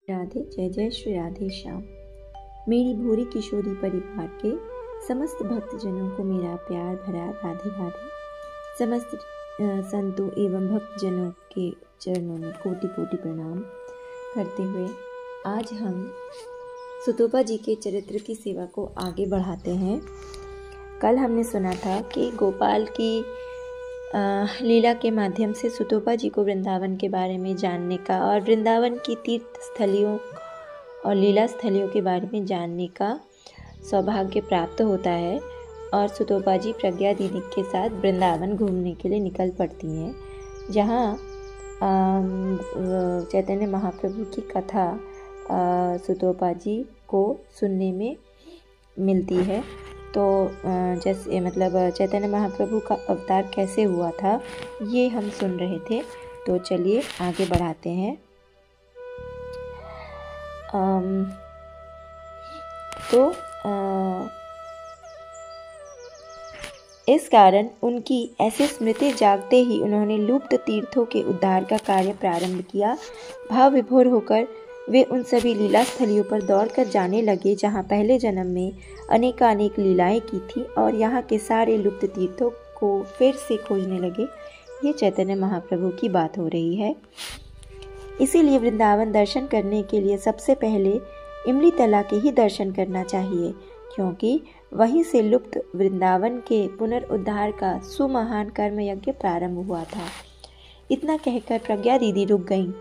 राधे, जय जय श्री राधे श्याम। मेरी भूरी किशोरी परिवार के समस्त भक्तजनों को मेरा प्यार भरा राधे राधे। समस्त संतों एवं भक्तजनों के चरणों में कोटि कोटि प्रणाम करते हुए आज हम सुतोपा जी के चरित्र की सेवा को आगे बढ़ाते हैं। कल हमने सुना था कि गोपाल की लीला के माध्यम से सुतोपा जी को वृंदावन के बारे में जानने का और वृंदावन की तीर्थ स्थलियों और लीला स्थलियों के बारे में जानने का सौभाग्य प्राप्त होता है और सुतोपा जी प्रज्ञा दीदी के साथ वृंदावन घूमने के लिए निकल पड़ती हैं, जहाँ चैतन्य महाप्रभु की कथा सुतोपा जी को सुनने में मिलती है। तो जैसे चैतन्य महाप्रभु का अवतार कैसे हुआ था ये हम सुन रहे थे। तो चलिए आगे बढ़ाते हैं। इस कारण उनकी ऐसी स्मृति जागते ही उन्होंने लुप्त तीर्थों के उद्धार का कार्य प्रारंभ किया। भाव विभोर होकर वे उन सभी लीला स्थलियों पर दौड़कर जाने लगे जहाँ पहले जन्म में अनेकानेक लीलाएं की थी और यहाँ के सारे लुप्त तीर्थों को फिर से खोजने लगे। ये चैतन्य महाप्रभु की बात हो रही है। इसीलिए वृंदावन दर्शन करने के लिए सबसे पहले इमली तला के ही दर्शन करना चाहिए, क्योंकि वहीं से लुप्त वृंदावन के पुनरुद्धार का सुमहान कर्म यज्ञ प्रारंभ हुआ था। इतना कहकर प्रज्ञा दीदी रुक गईं।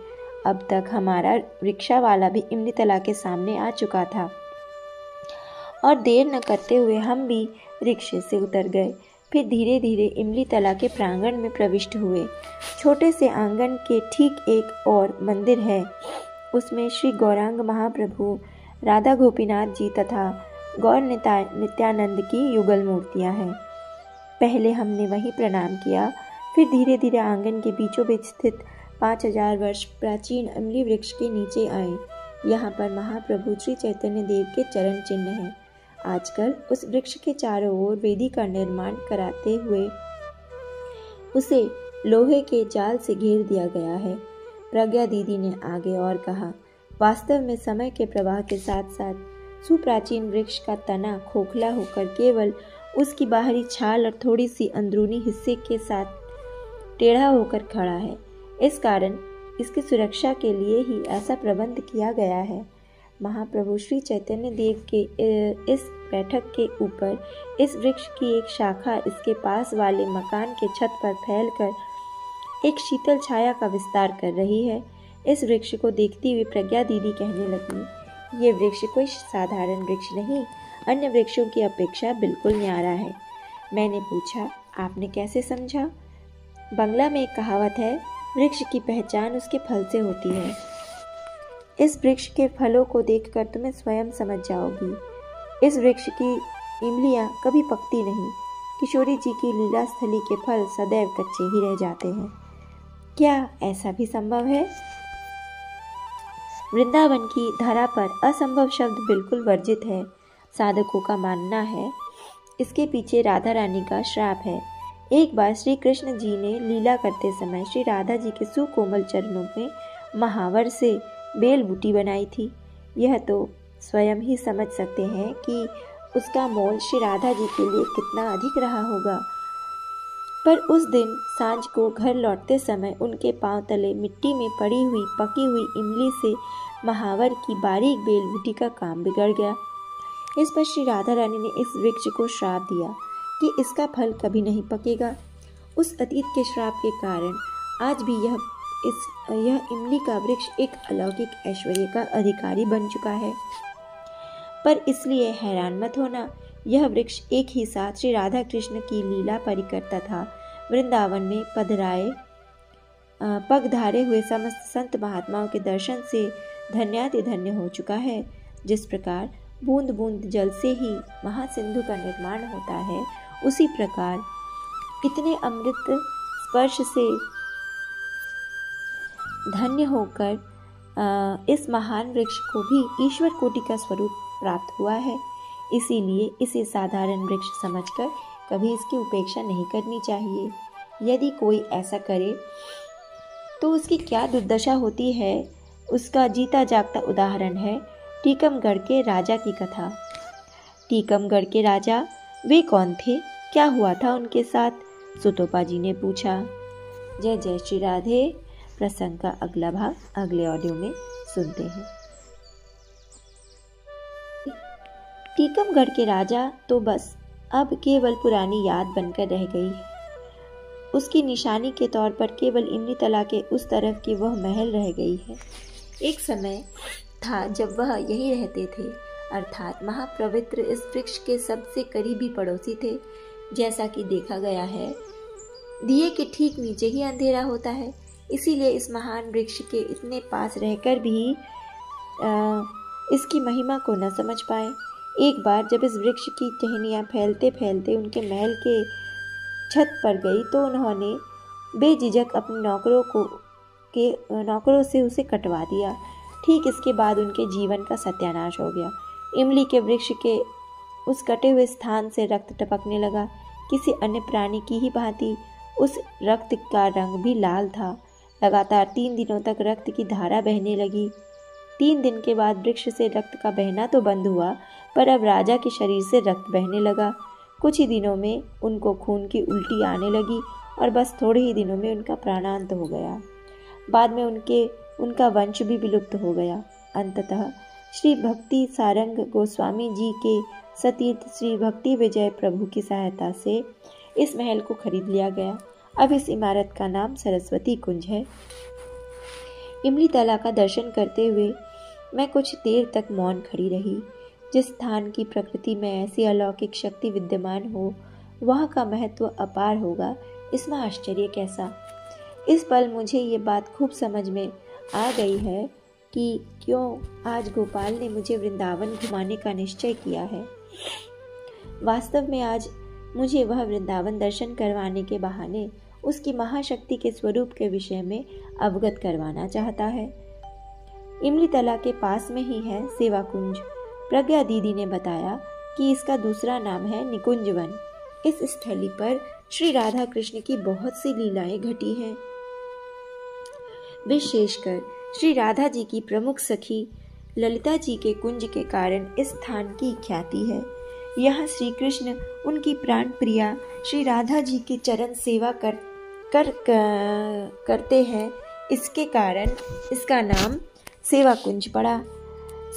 अब तक हमारा रिक्शा वाला भी इमली तला के सामने आ चुका था और देर न करते हुए हम भी रिक्शे से उतर गए। फिर धीरे धीरे इमली तला के प्रांगण में प्रविष्ट हुए। छोटे से आंगन के ठीक एक और मंदिर है। उसमें श्री गौरांग महाप्रभु, राधा गोपीनाथ जी तथा गौर नित्यानंद की युगल मूर्तियां हैं। पहले हमने वहीं प्रणाम किया, फिर धीरे धीरे आंगन के बीचों बीच स्थित 5000 वर्ष प्राचीन इमली वृक्ष के नीचे आए। यहाँ पर महाप्रभु श्री चैतन्य देव के चरण चिन्ह हैं। आजकल उस वृक्ष के चारों ओर वेदी का निर्माण कराते हुए उसे लोहे के जाल से घेर दिया गया है। प्रज्ञा दीदी ने आगे और कहा, वास्तव में समय के प्रवाह के साथ साथ सुप्राचीन वृक्ष का तना खोखला होकर केवल उसकी बाहरी छाल और थोड़ी सी अंदरूनी हिस्से के साथ टेढ़ा होकर खड़ा है। इस कारण इसकी सुरक्षा के लिए ही ऐसा प्रबंध किया गया है। महाप्रभु श्री चैतन्य देव के इस बैठक के ऊपर इस वृक्ष की एक शाखा इसके पास वाले मकान के छत पर फैलकर एक शीतल छाया का विस्तार कर रही है। इस वृक्ष को देखती हुई प्रज्ञा दीदी कहने लगी, ये वृक्ष कोई साधारण वृक्ष नहीं, अन्य वृक्षों की अपेक्षा बिल्कुल न्यारा है। मैंने पूछा, आपने कैसे समझा? बंगला में एक कहावत है, वृक्ष की पहचान उसके फल से होती है। इस वृक्ष के फलों को देखकर तुम्हें स्वयं समझ जाओगी। इस वृक्ष की इमलियां कभी पकती नहीं। किशोरी जी की लीला स्थली के फल सदैव कच्चे ही रह जाते हैं। क्या ऐसा भी संभव है? वृंदावन की धरा पर असंभव शब्द बिल्कुल वर्जित है। साधकों का मानना है इसके पीछे राधा रानी का श्राप है। एक बार श्री कृष्ण जी ने लीला करते समय श्री राधा जी के सुकोमल चरणों में महावर से बेल बूटी बनाई थी। यह तो स्वयं ही समझ सकते हैं कि उसका मोल श्री राधा जी के लिए कितना अधिक रहा होगा। पर उस दिन सांझ को घर लौटते समय उनके पांव तले मिट्टी में पड़ी हुई पकी हुई इमली से महावर की बारीक बेल बूटी का काम बिगड़ गया। इस पर श्री राधा रानी ने इस वृक्ष को श्राप दिया कि इसका फल कभी नहीं पकेगा। उस अतीत के श्राप के कारण आज भी यह इमली का वृक्ष एक अलौकिक ऐश्वर्य का अधिकारी बन चुका है। पर इसलिए हैरान मत होना, यह वृक्ष एक ही साथ श्री राधा कृष्ण की लीला परिकर तथा वृंदावन में पग धारे हुए समस्त संत महात्माओं के दर्शन से धन्यातिधन्य हो चुका है। जिस प्रकार बूंद बूंद जल से ही महासिंधु का निर्माण होता है, उसी प्रकार इतने अमृत स्पर्श से धन्य होकर इस महान वृक्ष को भी ईश्वर कोटि का स्वरूप प्राप्त हुआ है। इसीलिए इसे साधारण वृक्ष समझकर कभी इसकी उपेक्षा नहीं करनी चाहिए। यदि कोई ऐसा करे तो उसकी क्या दुर्दशा होती है उसका जीता जागता उदाहरण है टीकमगढ़ के राजा की कथा। टीकमगढ़ के राजा वे कौन थे, क्या हुआ था उनके साथ? सुतोपा जी ने पूछा। जय जय श्री राधे। प्रसंग का अगला भाग अगले ऑडियो में सुनते हैं। टीकमगढ़ के राजा तो बस अब केवल पुरानी याद बनकर रह गई है। उसकी निशानी के तौर पर केवल इमली तला के उस तरफ की वह महल रह गई है। एक समय था जब वह यहीं रहते थे, अर्थात महापवित्र इस वृक्ष के सबसे करीबी पड़ोसी थे। जैसा कि देखा गया है, दिए के ठीक नीचे ही अंधेरा होता है, इसीलिए इस महान वृक्ष के इतने पास रहकर भी इसकी महिमा को न समझ पाए। एक बार जब इस वृक्ष की टहनियाँ फैलते फैलते उनके महल के छत पर गई तो उन्होंने बेझिझक अपने नौकरों से उसे कटवा दिया। ठीक इसके बाद उनके जीवन का सत्यानाश हो गया। इमली के वृक्ष के उस कटे हुए स्थान से रक्त टपकने लगा। किसी अन्य प्राणी की ही भांति उस रक्त का रंग भी लाल था। लगातार 3 दिनों तक रक्त की धारा बहने लगी। 3 दिन के बाद वृक्ष से रक्त का बहना तो बंद हुआ, पर अब राजा के शरीर से रक्त बहने लगा। कुछ ही दिनों में उनको खून की उल्टी आने लगी और बस थोड़े ही दिनों में उनका प्राणांत हो गया। बाद में उनका वंश भी विलुप्त हो गया। अंततः श्री भक्ति सारंग गोस्वामी जी के सतीर्थ श्री भक्ति विजय प्रभु की सहायता से इस महल को खरीद लिया गया। अब इस इमारत का नाम सरस्वती कुंज है। इमली तला का दर्शन करते हुए मैं कुछ देर तक मौन खड़ी रही। जिस स्थान की प्रकृति में ऐसी अलौकिक शक्ति विद्यमान हो, वहाँ का महत्व अपार होगा, इसमें आश्चर्य कैसा। इस पल मुझे ये बात खूब समझ में आ गई है कि क्यों आज गोपाल ने मुझे वृंदावन घुमाने का निश्चय किया है। वास्तव में आज मुझे वह वृंदावन दर्शन करवाने के बहाने उसकी महाशक्ति के स्वरूप के विषय में अवगत करवाना चाहता है। इमली तला के पास में ही है सेवा कुंज। प्रज्ञा दीदी ने बताया कि इसका दूसरा नाम है निकुंज वन। इस स्थली पर श्री राधा कृष्ण की बहुत सी लीलाएं घटी हैं। विशेषकर श्री राधा जी की प्रमुख सखी ललिता जी के कुंज के कारण इस स्थान की ख्याति है। यहाँ श्री कृष्ण उनकी प्राण प्रिया श्री राधा जी के चरण सेवा करते हैं। इसके कारण इसका नाम सेवा कुंज पड़ा।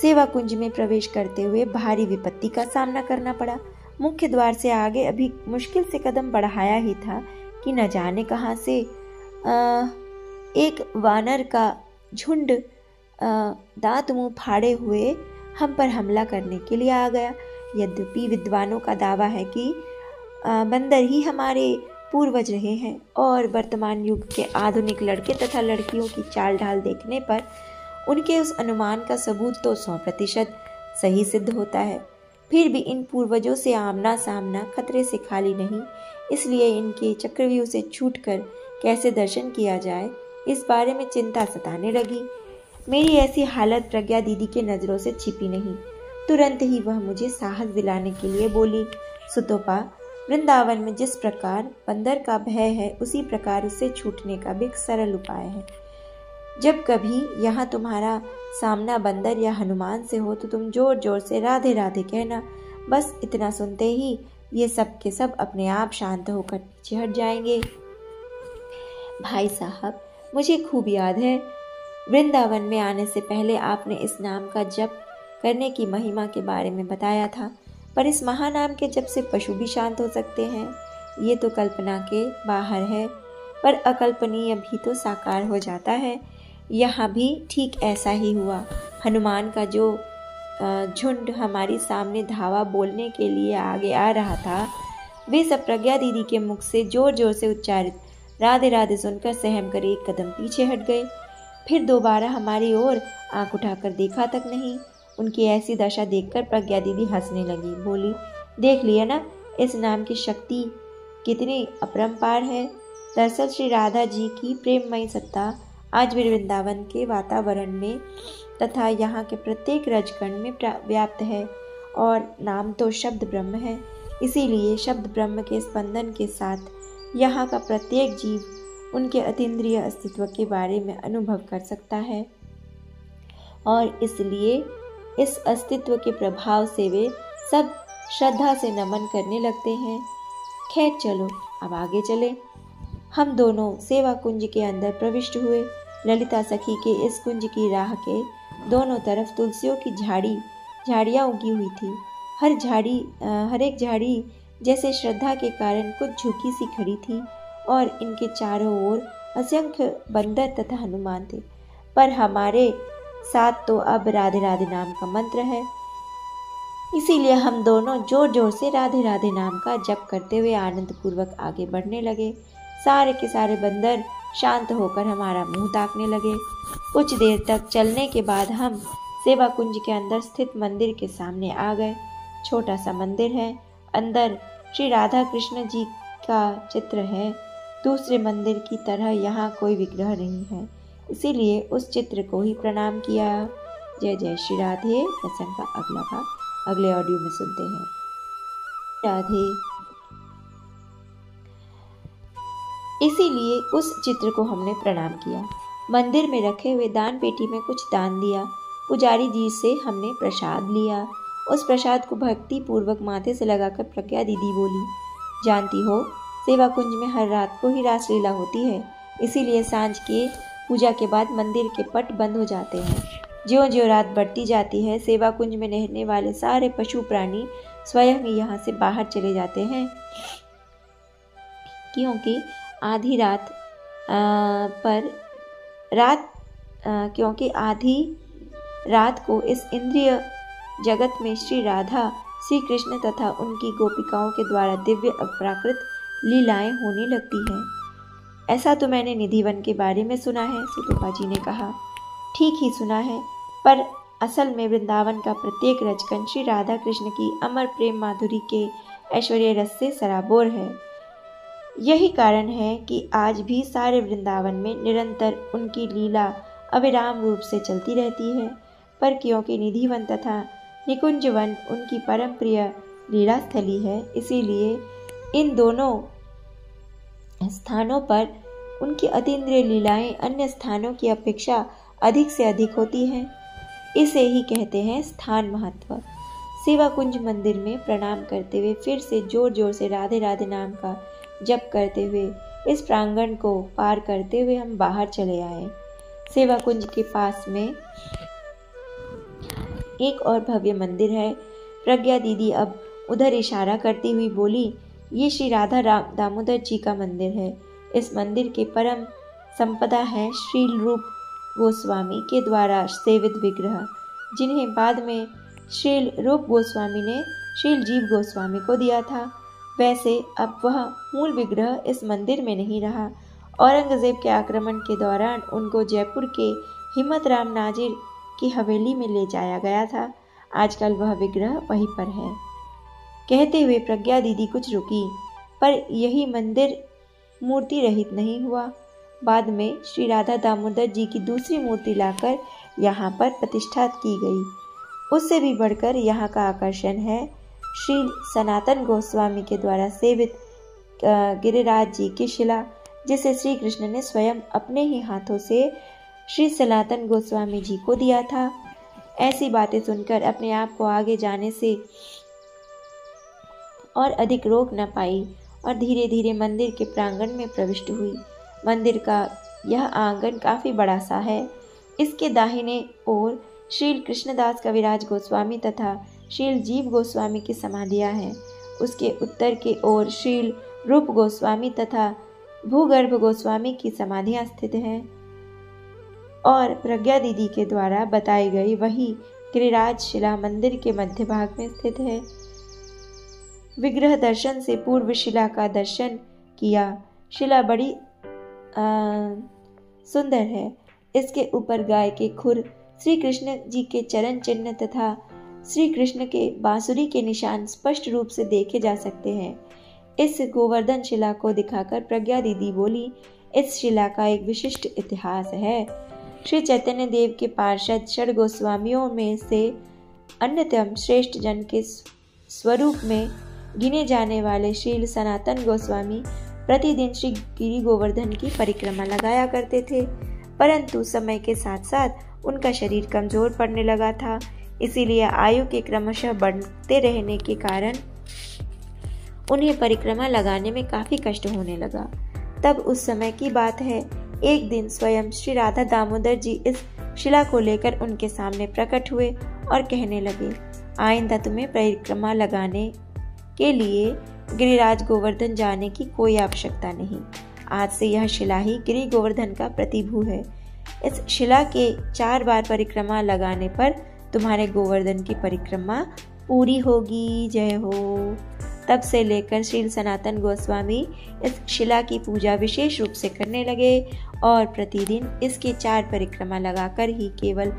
सेवा कुंज में प्रवेश करते हुए भारी विपत्ति का सामना करना पड़ा। मुख्य द्वार से आगे अभी मुश्किल से कदम बढ़ाया ही था कि न जाने कहां से एक वानर का झुंड दांत मुंह फाड़े हुए हम पर हमला करने के लिए आ गया। यद्यपि विद्वानों का दावा है कि बंदर ही हमारे पूर्वज रहे हैं और वर्तमान युग के आधुनिक लड़के तथा लड़कियों की चाल ढाल देखने पर उनके उस अनुमान का सबूत तो 100% सही सिद्ध होता है। फिर भी इन पूर्वजों से आमना सामना खतरे से खाली नहीं, इसलिए इनके चक्रव्यूह से छूटकर कैसे दर्शन किया जाए, इस बारे में चिंता सताने लगी। मेरी ऐसी हालत प्रज्ञा दीदी के नज़रों से छिपी नहीं। तुरंत ही वह मुझे साहस दिलाने के लिए बोली, सुतोपा, वृंदावन में जिस प्रकार बंदर का भय है, उसी प्रकार उससे छूटने का भी एक सरल उपाय है। जब कभी यहाँ तुम्हारा सामना बंदर या हनुमान से हो तो तुम जोर जोर से राधे राधे कहना। बस इतना सुनते ही ये सब के सब अपने आप शांत होकर पीछे हट जाएंगे। भाई साहब, मुझे खूब याद है, वृंदावन में आने से पहले आपने इस नाम का जप करने की महिमा के बारे में बताया था, पर इस महानाम के जप से पशु भी शांत हो सकते हैं। ये तो कल्पना के बाहर है, पर अकल्पनीय भी तो साकार हो जाता है। यहाँ भी ठीक ऐसा ही हुआ। हनुमान का जो झुंड हमारे सामने धावा बोलने के लिए आगे आ रहा था, वे सब प्रज्ञा दीदी के मुख से जोर जोर से उच्चारित राधे राधे सुनकर सहम कर एक कदम पीछे हट गए। फिर दोबारा हमारी ओर आंख उठाकर देखा तक नहीं। उनकी ऐसी दशा देखकर प्रज्ञा दीदी हंसने लगी, बोली, देख लिया ना इस नाम की शक्ति कितनी अपरंपार है। दरअसल श्री राधा जी की प्रेममयी सत्ता आज भी वृंदावन के वातावरण में तथा यहाँ के प्रत्येक रजकण में व्याप्त है, और नाम तो शब्द ब्रह्म है। इसीलिए शब्द ब्रह्म के स्पंदन के साथ यहाँ का प्रत्येक जीव उनके अतीन्द्रिय अस्तित्व के बारे में अनुभव कर सकता है। और इसलिए इस अस्तित्व के प्रभाव से वे सब श्रद्धा से नमन करने लगते हैं। खैर चलो अब आगे चले। हम दोनों सेवा कुंज के अंदर प्रविष्ट हुए। ललिता सखी के इस कुंज की राह के दोनों तरफ तुलसियों की झाड़ियाँ उगी हुई थी। हर एक झाड़ी जैसे श्रद्धा के कारण कुछ झुकी सी खड़ी थी और इनके चारों ओर असंख्य बंदर तथा हनुमान थे। पर हमारे साथ तो अब राधे राधे नाम का मंत्र है, इसीलिए हम दोनों जोर जोर से राधे राधे नाम का जप करते हुए आनंद पूर्वक आगे बढ़ने लगे। सारे के सारे बंदर शांत होकर हमारा मुंह ताकने लगे। कुछ देर तक चलने के बाद हम सेवा कुंज के अंदर स्थित मंदिर के सामने आ गए। छोटा सा मंदिर है, अंदर श्री राधा कृष्ण जी का चित्र है। दूसरे मंदिर की तरह यहाँ कोई विग्रह नहीं है, इसीलिए उस चित्र को ही प्रणाम किया। जय जय श्री राधे। प्रसंग का अगला भाग अगले ऑडियो में सुनते हैं। राधे। इसीलिए उस चित्र को हमने प्रणाम किया। मंदिर में रखे हुए दान पेटी में कुछ दान दिया। पुजारी जी से हमने प्रसाद लिया। उस प्रसाद को भक्ति पूर्वक माथे से लगाकर प्रज्ञा दीदी बोली, जानती हो सेवा कुंज में हर रात को ही रासलीला होती है, इसीलिए सांझ के पूजा के बाद मंदिर के पट बंद हो जाते हैं। ज्यों ज्यों रात बढ़ती जाती है, सेवा कुंज में रहने वाले सारे पशु प्राणी स्वयं ही यहाँ से बाहर चले जाते हैं, क्योंकि आधी रात को इस इंद्रिय जगत में श्री राधा, श्री कृष्ण तथा उनकी गोपिकाओं के द्वारा दिव्य अपराकृत लीलाएं होने लगती हैं। ऐसा तो मैंने निधिवन के बारे में सुना है, सुतोपा जी ने कहा। ठीक ही सुना है, पर असल में वृंदावन का प्रत्येक रचकन श्री राधा कृष्ण की अमर प्रेम माधुरी के ऐश्वर्य रस से सराबोर है। यही कारण है कि आज भी सारे वृंदावन में निरंतर उनकी लीला अविराम रूप से चलती रहती है। पर क्योंकि निधिवन तथा निकुंजवन उनकी परम प्रिय लीला स्थली है, इसीलिए इन दोनों स्थानों पर उनकी अतीन्द्रिय लीलाएं अन्य स्थानों की अपेक्षा अधिक से अधिक होती हैं। इसे ही कहते हैं स्थान महत्व। सेवा कुंज मंदिर में प्रणाम करते हुए फिर से जोर जोर से राधे राधे नाम का जप करते हुए इस प्रांगण को पार करते हुए हम बाहर चले आए। सेवा कुंज के पास में एक और भव्य मंदिर है। प्रज्ञा दीदी अब उधर इशारा करती हुई बोली, ये श्री राधा दामोदर जी का मंदिर है। इस मंदिर के परम संपदा है श्रील रूप गोस्वामी के द्वारा सेवित विग्रह, जिन्हें बाद में श्रील रूप गोस्वामी ने श्रील जीव गोस्वामी को दिया था। वैसे अब वह मूल विग्रह इस मंदिर में नहीं रहा। औरंगजेब के आक्रमण के दौरान उनको जयपुर के हिम्मत राम नाजिर की हवेली में ले जाया गया था। आजकल वह विग्रह वहीं पर है। कहते हुए प्रज्ञा दीदी कुछ रुकी, पर यही मंदिर मूर्ति रहित नहीं हुआ। बाद में श्री राधा दामोदर जी की दूसरी मूर्ति लाकर यहाँ पर प्रतिष्ठा की गई। उससे भी बढ़कर यहाँ का आकर्षण है श्री सनातन गोस्वामी के द्वारा सेवित गिरिराज जी की शिला, जिसे श्री कृष्ण ने स्वयं अपने ही हाथों से श्री सनातन गोस्वामी जी को दिया था। ऐसी बातें सुनकर अपने आप को आगे जाने से और अधिक रोक न पाई और धीरे धीरे मंदिर के प्रांगण में प्रविष्ट हुई। मंदिर का यह आंगन काफी बड़ा सा है। इसके दाहिने ओर श्रील कृष्णदास कविराज गोस्वामी तथा श्रील जीव गोस्वामी की समाधियां हैं। उसके उत्तर की ओर श्रील रूप गोस्वामी तथा भूगर्भ गोस्वामी की समाधियां स्थित हैं और प्रज्ञा दीदी के द्वारा बताई गई वही गिरिराज शिला मंदिर के मध्य भाग में स्थित है। विग्रह दर्शन से पूर्व शिला का दर्शन किया। शिला बड़ी सुंदर है। इसके ऊपर गाय के खुर, श्री कृष्ण जी के चरण चिन्ह तथा श्री कृष्ण के बांसुरी के निशान स्पष्ट रूप से देखे जा सकते हैं। इस गोवर्धन शिला को दिखाकर प्रज्ञा दीदी बोली, इस शिला का एक विशिष्ट इतिहास है। श्री चैतन्य देव के पार्षद षड गोस्वामियों में से अन्यतम श्रेष्ठ जन के स्वरूप में गिने जाने वाले श्री सनातन गोस्वामी प्रतिदिन श्री गिरि गोवर्धन की परिक्रमा लगाया करते थे। परंतु समय के साथ साथ उनका शरीर कमजोर पड़ने लगा था। इसीलिए आयु के क्रमशः बढ़ते रहने के कारण उन्हें परिक्रमा लगाने में काफी कष्ट होने लगा। तब उस समय की बात है, एक दिन स्वयं श्री राधा दामोदर जी इस शिला को लेकर उनके सामने प्रकट हुए और कहने लगे, आइंदा तुम्हें परिक्रमा लगाने के लिए गिरिराज गोवर्धन जाने की कोई आवश्यकता नहीं। आज से यह शिला ही गिरि गोवर्धन का प्रतिभू है। इस शिला के 4 बार परिक्रमा लगाने पर तुम्हारे गोवर्धन की परिक्रमा पूरी होगी। जय हो। तब से लेकर श्री सनातन गोस्वामी इस शिला की पूजा विशेष रूप से करने लगे और प्रतिदिन इसके 4 परिक्रमा लगाकर ही केवल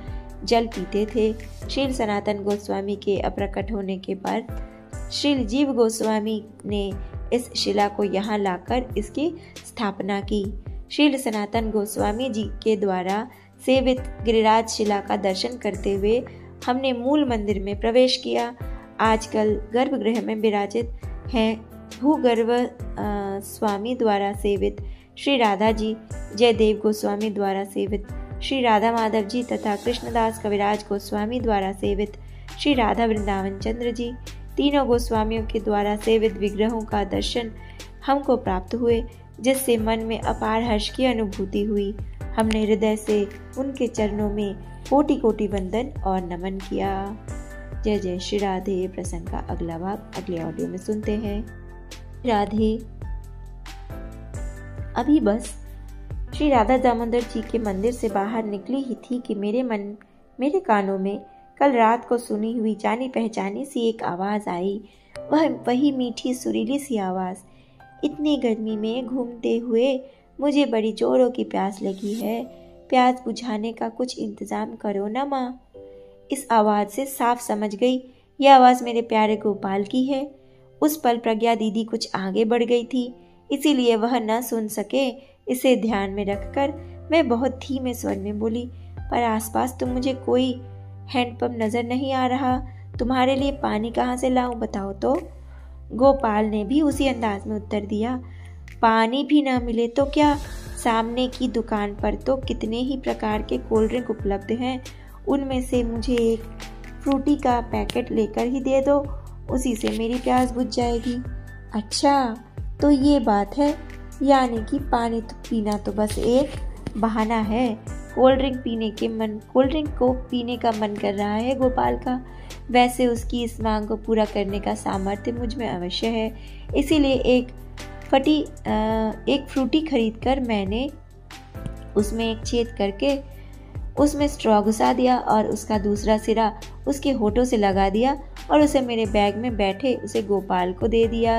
जल पीते थे। श्री सनातन गोस्वामी के अप्रकट होने के बाद श्री जीव गोस्वामी ने इस शिला को यहाँ लाकर इसकी स्थापना की। श्री सनातन गोस्वामी जी के द्वारा सेवित गिरिराज शिला का दर्शन करते हुए हमने मूल मंदिर में प्रवेश किया। आजकल गर्भगृह में विराजित हैं भूगर्भ स्वामी द्वारा सेवित श्री राधा जी, जयदेव गोस्वामी द्वारा सेवित श्री राधा माधव जी तथा कृष्णदास कविराज गोस्वामी द्वारा सेवित श्री राधा वृंदावन चंद्र जी। तीनों गोस्वामियों के द्वारा सेवित विग्रहों का दर्शन हमको प्राप्त हुए, जिससे मन में अपार हर्ष की अनुभूति हुई। हमने हृदय से उनके चरणों में कोटि कोटि वंदन और नमन किया। जय जय श्री राधे। प्रसंग का अगला भाग अगले ऑडियो में सुनते हैं। राधे। अभी बस श्री राधा दामोदर जी के मंदिर से बाहर निकली ही थी कि मेरे कानों में कल रात को सुनी हुई जानी पहचानी सी एक आवाज आई। वही मीठी सुरीली सी आवाज। इतनी गर्मी में घूमते हुए मुझे बड़ी जोरों की प्यास लगी है, प्यास बुझाने का कुछ इंतजाम करो ना माँ। इस आवाज से साफ समझ गई यह आवाज मेरे प्यारे गोपाल की है। उस पल प्रज्ञा दीदी कुछ आगे बढ़ गई थी, इसीलिए वह न सुन सके। इसे ध्यान में रखकर मैं बहुत धीमे स्वर में बोली, पर आसपास तो मुझे कोई हैंडपंप नजर नहीं आ रहा। तुम्हारे लिए पानी कहाँ से लाऊं बताओ तो। गोपाल ने भी उसी अंदाज में उत्तर दिया, पानी भी ना मिले तो क्या, सामने की दुकान पर तो कितने ही प्रकार के कोल्ड ड्रिंक उपलब्ध हैं, उनमें से मुझे एक फ्रूटी का पैकेट लेकर ही दे दो, उसी से मेरी प्यास बुझ जाएगी। अच्छा तो ये बात है, यानी कि पानी तो पीना तो बस एक बहाना है। कोल्ड ड्रिंक को पीने का मन कर रहा है गोपाल का। वैसे उसकी इस मांग को पूरा करने का सामर्थ्य मुझ में अवश्य है, इसीलिए एक फ्रूटी खरीदकर मैंने उसमें एक छेद करके उसमें स्ट्रॉ घुसा दिया और उसका दूसरा सिरा उसके होठों से लगा दिया और उसे मेरे बैग में बैठे उसे गोपाल को दे दिया।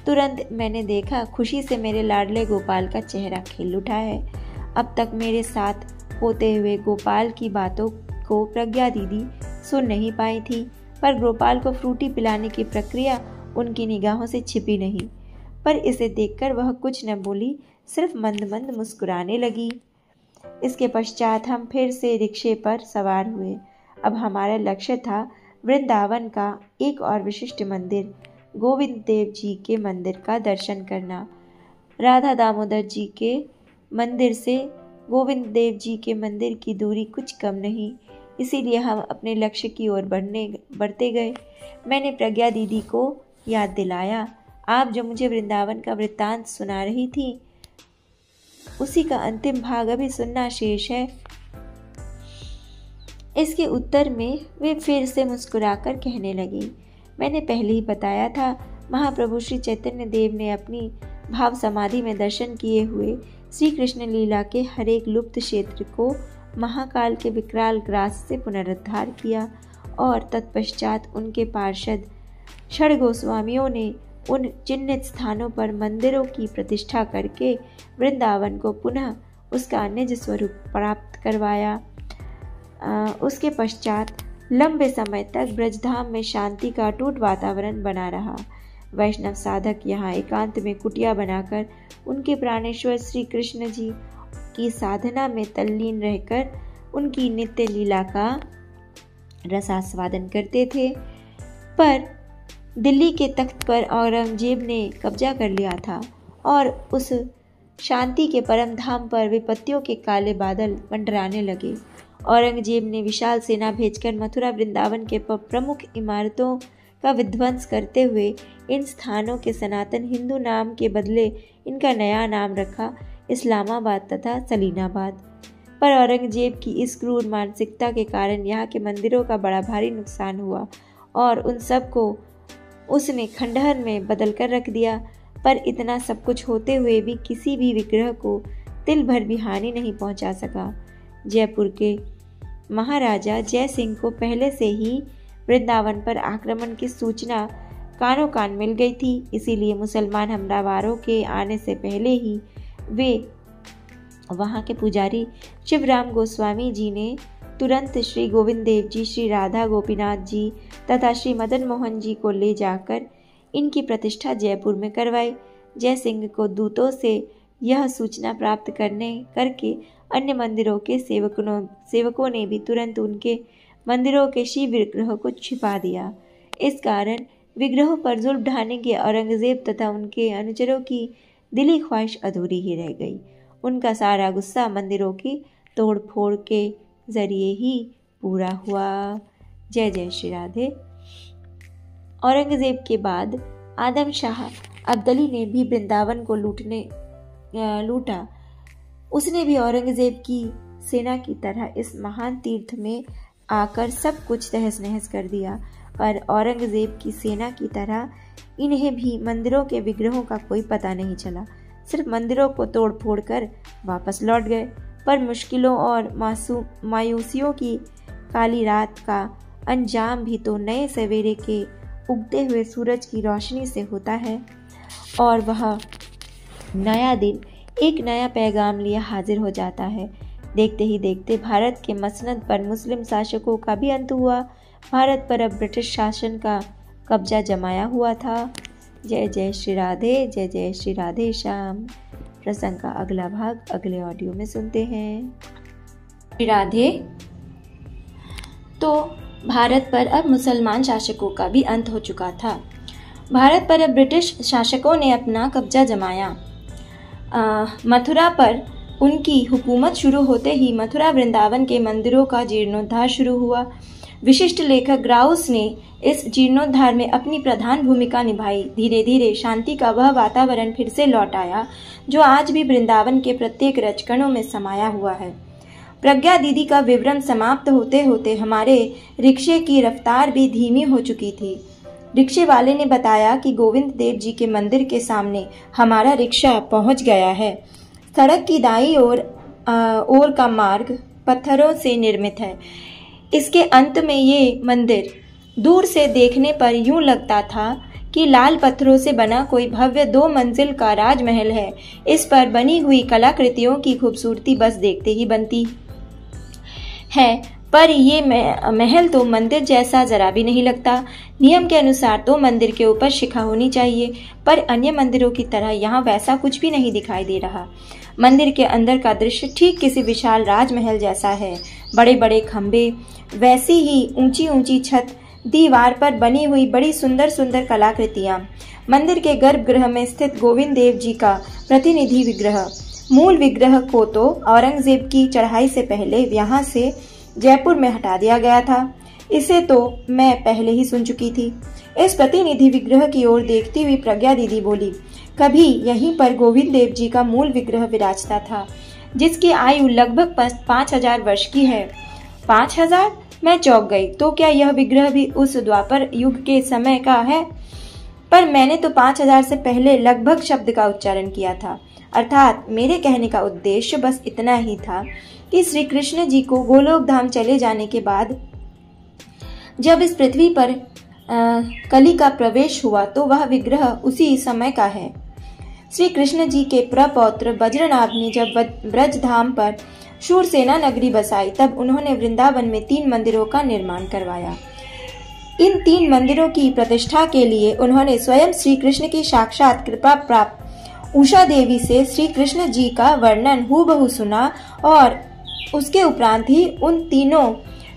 तुरंत मैंने देखा खुशी से मेरे लाडले गोपाल का चेहरा खिल उठा है। अब तक मेरे साथ होते हुए गोपाल की बातों को प्रज्ञा दीदी सुन नहीं पाई थी, पर गोपाल को फ्रूटी पिलाने की प्रक्रिया उनकी निगाहों से छिपी नहीं। पर इसे देखकर वह कुछ न बोली, सिर्फ मंद मंद मुस्कुराने लगी। इसके पश्चात हम फिर से रिक्शे पर सवार हुए। अब हमारा लक्ष्य था वृंदावन का एक और विशिष्ट मंदिर, गोविंद देव जी के मंदिर का दर्शन करना। राधा दामोदर जी के मंदिर से गोविंद देव जी के मंदिर की दूरी कुछ कम नहीं, इसीलिए हम अपने लक्ष्य की ओर बढ़ते गए। मैंने प्रज्ञा दीदी को याद दिलाया, आप जो मुझे वृंदावन का वृत्तांत सुना रही थी उसी का अंतिम भाग अभी सुनना शेष है। इसके उत्तर में वे फिर से मुस्कुराकर कहने लगी, मैंने पहले ही बताया था, महाप्रभु श्री चैतन्य देव ने अपनी भाव समाधि में दर्शन किए हुए श्री कृष्ण लीला के हर एक लुप्त क्षेत्र को महाकाल के विकराल ग्रास से पुनरुद्धार किया और तत्पश्चात उनके पार्षद षड गोस्वामियों ने उन चिन्हित स्थानों पर मंदिरों की प्रतिष्ठा करके वृंदावन को पुनः उसका निज स्वरूप प्राप्त करवाया। उसके पश्चात लंबे समय तक ब्रजधाम में शांति का अटूट वातावरण बना रहा। वैष्णव साधक यहाँ एकांत में कुटिया बनाकर उनके प्राणेश्वर श्री कृष्ण जी की साधना में तल्लीन रहकर उनकी नित्य लीला का रसास्वादन करते थे। पर दिल्ली के तख्त पर औरंगजेब ने कब्जा कर लिया था और उस शांति के परम धाम पर विपत्तियों के काले बादल मंडराने लगे। औरंगजेब ने विशाल सेना भेजकर मथुरा वृंदावन के प्रमुख इमारतों का विध्वंस करते हुए इन स्थानों के सनातन हिंदू नाम के बदले इनका नया नाम रखा, इस्लामाबाद तथा सलीनाबाद। पर औरंगजेब की इस क्रूर मानसिकता के कारण यहाँ के मंदिरों का बड़ा भारी नुकसान हुआ और उन सब को उसने खंडहर में बदल कर रख दिया। पर इतना सब कुछ होते हुए भी किसी भी विग्रह को तिल भर भी हानि नहीं पहुंचा सका। जयपुर के महाराजा जय सिंह को पहले से ही वृंदावन पर आक्रमण की सूचना कानों कान मिल गई थी, इसीलिए मुसलमान हमलावरों के आने से पहले ही वे वहां के पुजारी शिवराम गोस्वामी जी ने तुरंत श्री गोविंद देव जी, श्री राधा गोपीनाथ जी तथा श्री मदन मोहन जी को ले जाकर इनकी प्रतिष्ठा जयपुर में करवाई। जय सिंह को दूतों से यह सूचना प्राप्त करके अन्य मंदिरों के सेवकों ने भी तुरंत उनके मंदिरों के शिव विग्रह को छिपा दिया। इस कारण विग्रहों पर जुल्म ढाने के औरंगजेब तथा उनके अनुचरों की दिली ख्वाहिश अधूरी ही रह गई। उनका सारा गुस्सा मंदिरों की तोड़ फोड़ के जरिए ही पूरा हुआ। जय जय श्री राधे। औरंगजेब के बाद आदम शाह अब्दली ने भी वृंदावन को लूटा। उसने भी औरंगजेब की सेना की तरह इस महान तीर्थ में आकर सब कुछ तहस नहस कर दिया। पर औरंगजेब की सेना की तरह इन्हें भी मंदिरों के विग्रहों का कोई पता नहीं चला, सिर्फ मंदिरों को तोड़ फोड़ कर वापस लौट गए। पर मुश्किलों और मायूसियों की काली रात का अंजाम भी तो नए सवेरे के उगते हुए सूरज की रोशनी से होता है, और वह नया दिन एक नया पैगाम लिए हाजिर हो जाता है। देखते ही देखते भारत के मसनद पर मुस्लिम शासकों का भी अंत हुआ। भारत पर अब ब्रिटिश शासन का कब्जा जमाया हुआ था। जय जय श्री राधे, जय जय श्री राधे श्याम। प्रसंग का अगला भाग अगले ऑडियो में सुनते हैं। श्री राधे। तो भारत पर अब मुसलमान शासकों का भी अंत हो चुका था। भारत पर अब ब्रिटिश शासकों ने अपना कब्जा जमाया। मथुरा पर उनकी हुकूमत शुरू होते ही मथुरा वृंदावन के मंदिरों का जीर्णोद्धार शुरू हुआ। विशिष्ट लेखक ग्राउस ने इस जीर्णोद्धार में अपनी प्रधान भूमिका निभाई। धीरे धीरे शांति का वह वातावरण फिर से लौट आया जो आज भी वृंदावन के प्रत्येक रजकणों में समाया हुआ है। प्रज्ञा दीदी का विवरण समाप्त होते होते हमारे रिक्शे की रफ्तार भी धीमी हो चुकी थी। रिक्शे वाले ने बताया कि गोविंद देव जी के मंदिर के सामने हमारा रिक्शा पहुंच गया है। सड़क की दाईं ओर का मार्ग पत्थरों से निर्मित है। इसके अंत में ये मंदिर दूर से देखने पर यूं लगता था कि लाल पत्थरों से बना कोई भव्य 2 मंजिल का राजमहल है। इस पर बनी हुई कलाकृतियों की खूबसूरती बस देखते ही बनती है, पर ये महल तो मंदिर जैसा जरा भी नहीं लगता। नियम के अनुसार तो मंदिर के ऊपर शिखा होनी चाहिए, पर अन्य मंदिरों की तरह यहाँ वैसा कुछ भी नहीं दिखाई दे रहा। मंदिर के अंदर का दृश्य ठीक किसी विशाल राजमहल जैसा है। बड़े बड़े खंभे, वैसी ही ऊंची ऊंची छत, दीवार पर बनी हुई बड़ी सुंदर सुंदर कलाकृतियां। मंदिर के गर्भगृह में स्थित गोविंद देव जी का प्रतिनिधि विग्रह, मूल विग्रह को तो औरंगजेब की चढ़ाई से पहले यहाँ से जयपुर में हटा दिया गया था। इसे तो मैं पहले ही सुन चुकी थी। इस प्रतिनिधि विग्रह की ओर देखती हुई प्रज्ञा दीदी बोली, कभी यहीं पर गोविंद देव जी का मूल विग्रह विराजता था, जिसकी आयु लगभग 5000 वर्ष की है। 5000? मैं चौंक गई। तो क्या यह विग्रह भी उस द्वापर युग के समय का है? पर मैंने तो 5000 से पहले लगभग शब्द का उच्चारण किया था। अर्थात मेरे कहने का उद्देश्य बस इतना ही था कि श्री कृष्ण जी को गोलोक धाम चले जाने के बाद जब इस पृथ्वी पर कली का प्रवेश हुआ तो वह विग्रह उसी समय का है। श्री कृष्ण जी के प्रपौत्र वज्रनाभ ने जब ब्रज धाम पर शूरसेना नगरी बसाई, तब उन्होंने वृंदावन में 3 मंदिरों का निर्माण करवाया। इन 3 मंदिरों की प्रतिष्ठा के लिए उन्होंने स्वयं श्री कृष्ण की साक्षात कृपा प्राप्त उषा देवी से श्री कृष्ण जी का वर्णन हूबहू सुना और उसके उपरांत ही उन तीनों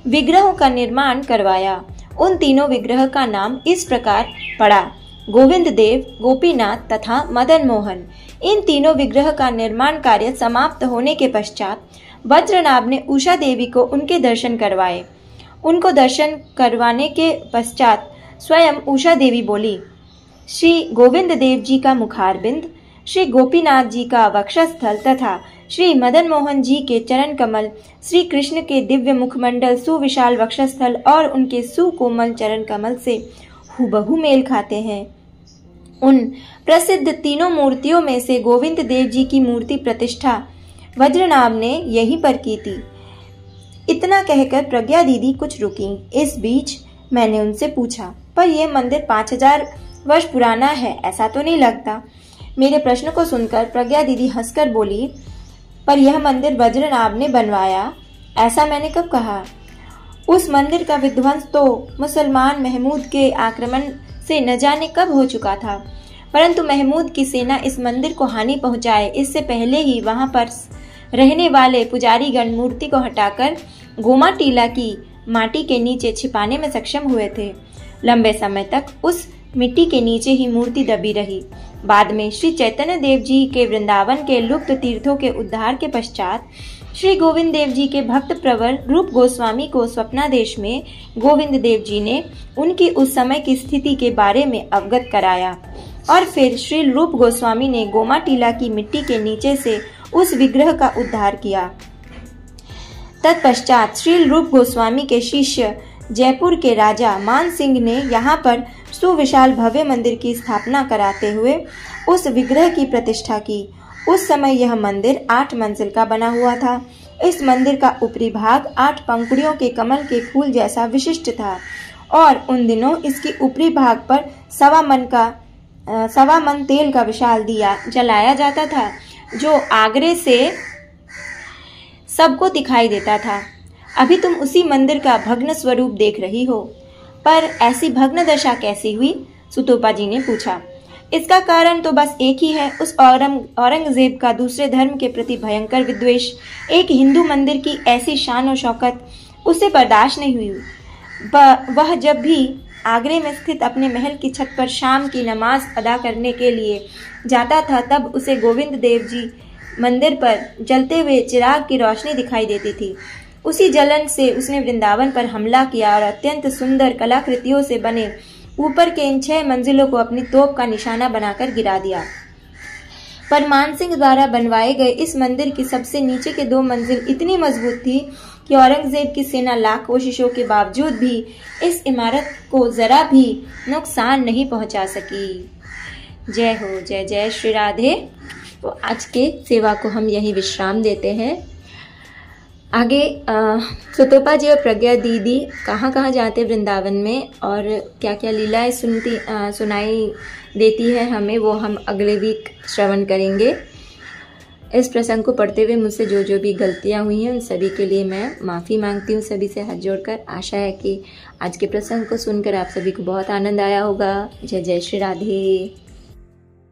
विग्रहों का निर्माण करवाया। उन तीनों विग्रह का नाम इस प्रकार पड़ा। गोविंद देव, गोपीनाथ तथा मदन मोहन, इन तीनों विग्रह का निर्माण कार्य समाप्त होने के पश्चात वज्रनाभ ने उषा देवी को उनके दर्शन करवाए। उनको दर्शन करवाने के पश्चात स्वयं उषा देवी बोली, श्री गोविंद देव जी का मुखारबिंद, श्री गोपीनाथ जी का वक्षस्थल तथा श्री मदन मोहन जी के चरण कमल श्री कृष्ण के दिव्य मुखमंडल, सुविशाल वक्षस्थल और उनके सुकोमल चरण कमल से हूबहू मेल खाते हैं। उन प्रसिद्ध तीनों मूर्तियों में से गोविंद देव जी की मूर्ति प्रतिष्ठा वज्रनाभ ने यहीं पर की थी। इतना कहकर प्रज्ञा दीदी कुछ रुकी। इस बीच मैंने उनसे पूछा, पर यह मंदिर 5000 वर्ष पुराना है, ऐसा तो नहीं लगता। मेरे प्रश्न को सुनकर प्रज्ञा दीदी हंसकर बोली, पर यह मंदिर वज्रनाभ ने बनवाया, ऐसा मैंने कब कहा। उस मंदिर का विध्वंस तो मुसलमान महमूद के आक्रमण से न जाने कब हो चुका था, परंतु महमूद की सेना इस मंदिर को हानि पहुंचाए इससे पहले ही वहां पर रहने वाले पुजारीगण मूर्ति को हटाकर गोमा टीला की माटी के नीचे छिपाने में सक्षम हुए थे। लंबे समय तक उस मिट्टी के नीचे ही मूर्ति दबी रही। बाद में श्री चैतन्य देव जी के वृंदावन के लुप्त तीर्थों के उद्धार के पश्चात श्री गोविंद देव जी के भक्त प्रवर रूप गोस्वामी को स्वप्नादेश में गोविंद देव जी ने उनकी उस समय की स्थिति के बारे में अवगत कराया और फिर श्री रूप गोस्वामी ने गोमा टीला की मिट्टी के नीचे से उस विग्रह का उद्धार किया। तत्पश्चात श्री रूप गोस्वामी के शिष्य जयपुर के राजा मान सिंह ने यहाँ पर सुविशाल भव्य मंदिर की स्थापना कराते हुए उस विग्रह की प्रतिष्ठा की। उस समय यह मंदिर 8 मंजिल का बना हुआ था। इस मंदिर का ऊपरी भाग 8 पंखुड़ियों के कमल के फूल जैसा विशिष्ट था और उन दिनों इसके ऊपरी भाग पर 1.25 मन तेल का विशाल दिया जलाया जाता था, जो आगरे से सबको दिखाई देता था। अभी तुम उसी मंदिर का भग्न स्वरूप देख रही हो, पर ऐसी भग्न दशा कैसी हुई? सुतोपा जी ने पूछा। इसका कारण तो बस एक ही है, उस औरंगजेब का दूसरे धर्म के प्रति भयंकर विद्वेष। एक हिंदू मंदिर की ऐसी शान और शौकत उसे बर्दाश्त नहीं हुई। वह जब भी आगरे में स्थित अपने महल की छत पर शाम की नमाज अदा करने के लिए जाता था, तब उसे गोविंद देव जी मंदिर पर जलते हुए चिराग की रोशनी दिखाई देती थी। उसी जलन से उसने वृंदावन पर हमला किया और अत्यंत सुंदर कलाकृतियों से बने ऊपर के इन 6 मंजिलों को अपनी तोप का निशाना बनाकर गिरा दिया। पर मानसिंह द्वारा बनवाए गए इस मंदिर की सबसे नीचे के 2 मंजिल इतनी मजबूत थी कि औरंगजेब की सेना लाख कोशिशों के बावजूद भी इस इमारत को जरा भी नुकसान नहीं पहुंचा सकी। जय हो, जय जय श्री राधे। तो आज के सेवा को हम यही विश्राम देते हैं। आगे सुतोपा जी और प्रज्ञा दीदी कहाँ कहाँ जाते वृंदावन में और क्या क्या लीलाएं सुनाई देती है हमें, वो हम अगले वीक श्रवण करेंगे। इस प्रसंग को पढ़ते हुए मुझसे जो जो भी गलतियाँ हुई हैं उन सभी के लिए मैं माफ़ी मांगती हूँ सभी से हाथ जोड़कर। आशा है कि आज के प्रसंग को सुनकर आप सभी को बहुत आनंद आया होगा। जय जय श्री राधे।